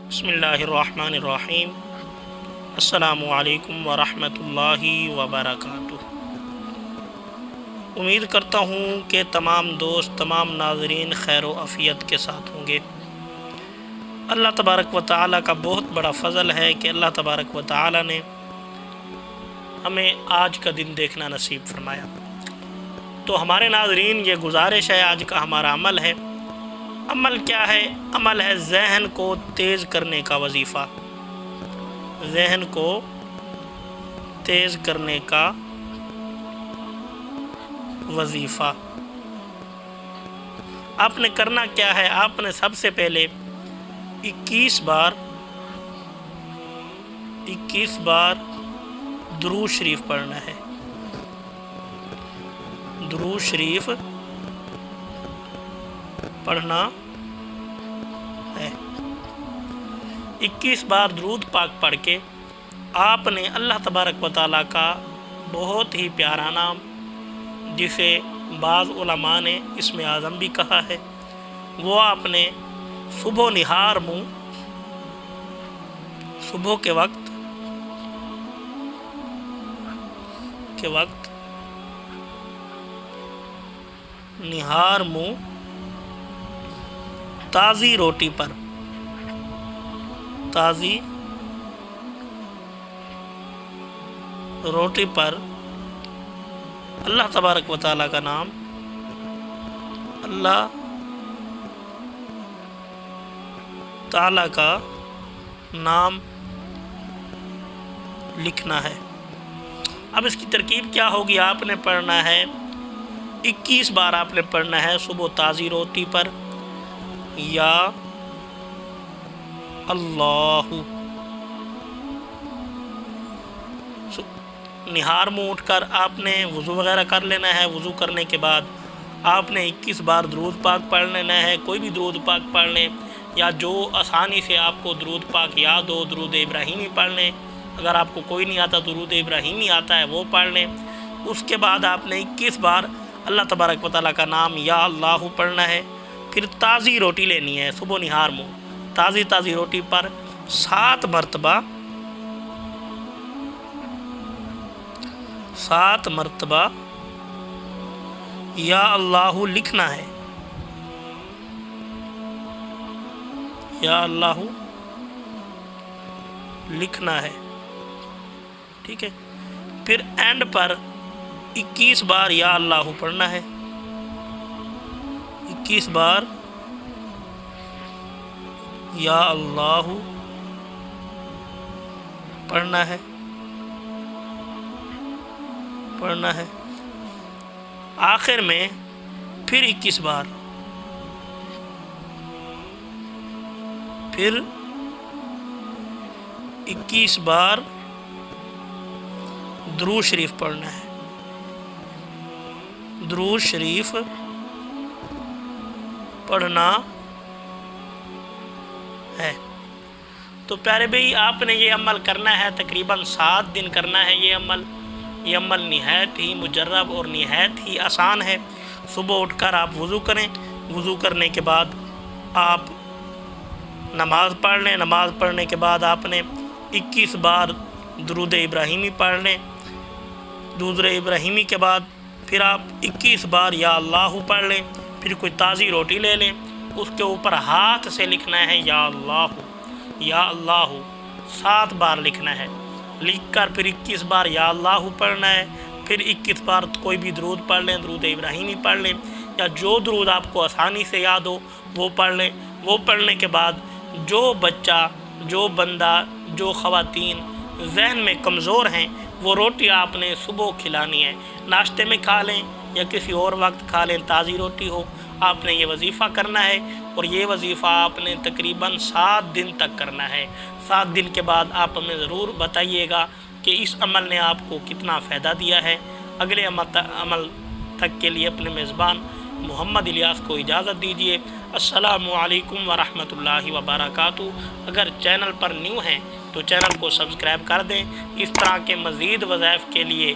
بسم اللہ الرحمن الرحیم۔ السلام علیکم ورحمۃ اللہ وبرکاتہ۔ امید کرتا ہوں کہ تمام دوست، تمام ناظرین خیر و عافیت کے ساتھ ہوں گے۔ اللہ تبارک و تعالیٰ کا بہت بڑا فضل ہے کہ اللہ تبارک و تعالیٰ نے ہمیں آج کا دن دیکھنا نصیب فرمایا۔ تو ہمارے ناظرین، یہ گزارش ہے، آج کا ہمارا عمل ہے۔ عمل کیا ہے؟ عمل ہے ذہن کو تیز کرنے کا وظیفہ۔ ذہن کو تیز کرنے کا وظیفہ۔ آپ نے کرنا کیا ہے؟ آپ نے سب سے پہلے 21 بار درود شریف پڑھنا ہے۔ درود شریف پڑھنا ہے۔ 21 بار درود پاک پڑھ کے آپ نے اللہ تبارک و تعالیٰ کا بہت ہی پیارا نام، جسے بعض علماء نے اسم اعظم بھی کہا ہے، وہ آپ نے صبح نہار منہ، صبح کے وقت نہار منہ تازی روٹی پر اللہ تبارک و تعالیٰ کا نام، اللہ تعالیٰ کا نام لکھنا ہے۔ اب اس کی ترکیب کیا ہوگی؟ آپ نے پڑھنا ہے 21 بار آپ نے پڑھنا ہے صبح تازی روٹی پر، یا اللہ۔ نہار منہ اٹھ کر آپ نے وضو وغیرہ کر لینا ہے۔ وضو کرنے کے بعد آپ نے 21 بار درود پاک پڑھ لینا ہے۔ کوئی بھی درود پاک پڑھ لیں، یا جو آسانی سے آپ کو درود پاک یاد ہو، درود ابراہیمی پڑھ لیں۔ اگر آپ کو کوئی نہیں آتا، درود ابراہیمی آتا ہے، وہ پڑھ لیں۔ اس کے بعد آپ نے 21 بار اللہ تبارک و تعالیٰ کا نام یا اللہ پڑھنا ہے۔ پھر تازی روٹی لینی ہے، صبح نہار منہ تازی روٹی پر 7 مرتبہ یا اللہ لکھنا ہے۔ یا اللہ لکھنا ہے، ٹھیک ہے۔ پھر اینڈ پر 21 بار یا اللہ پڑھنا ہے۔ 21 بار یا اللہ پڑھنا ہے۔ آخر میں پھر 21 بار، درود شریف پڑھنا ہے۔ درود شریف پڑھنا ہے۔ تو پیارے بھائی، آپ نے یہ عمل کرنا ہے، تقریباً 7 دن کرنا ہے یہ عمل نہایت ہی مجرب اور نہایت ہی آسان ہے۔ صبح اٹھ کر آپ وضو کریں، وضو کرنے کے بعد آپ نماز پڑھ لیں۔ نماز پڑھنے کے بعد آپ نے 21 بار درود ابراہیمی پڑھ لیں۔ درود ابراہیمی کے بعد پھر آپ 21 بار یا اللہ پڑھ لیں۔ پھر کوئی تازی روٹی لے لیں، اس کے اوپر ہاتھ سے لکھنا ہے یا اللہ 7 بار لکھنا ہے۔ لکھ کر پھر 21 بار یا اللہ پڑھنا ہے۔ پھر 21 بار کوئی بھی درود پڑھ لیں، درود ابراہیمی پڑھ لیں، یا جو درود آپ کو آسانی سے یاد ہو وہ پڑھ لیں۔ وہ پڑھنے کے بعد جو بچہ، جو بندہ، جو خواتین ذہن میں کمزور ہیں، وہ روٹی آپ نے صبح کھلانی ہے۔ ناشتے میں کھا لیں یا کسی اور وقت کھا لیں، تازی روٹی ہو۔ آپ نے یہ وظیفہ کرنا ہے، اور یہ وظیفہ آپ نے تقریباً 7 دن تک کرنا ہے۔ 7 دن کے بعد آپ ہمیں ضرور بتائیے گا کہ اس عمل نے آپ کو کتنا فائدہ دیا ہے۔ اگلے عمل تک کے لیے اپنے میزبان محمد الیاس کو اجازت دیجیے۔ السلام علیکم ورحمۃ اللہ وبرکاتہ۔ اگر چینل پر نیو ہیں تو چینل کو سبسکرائب کر دیں۔ اس طرح کے مزید وظائف کے لیے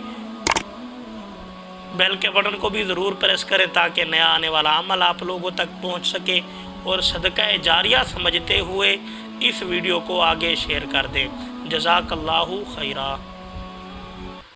بیل کے بٹن کو بھی ضرور پریس کریں تاکہ نیا آنے والا عمل آپ لوگوں تک پہنچ سکے، اور صدقہ جاریہ سمجھتے ہوئے اس ویڈیو کو آگے شیئر کر دیں۔ جزاک اللہ خیرہ۔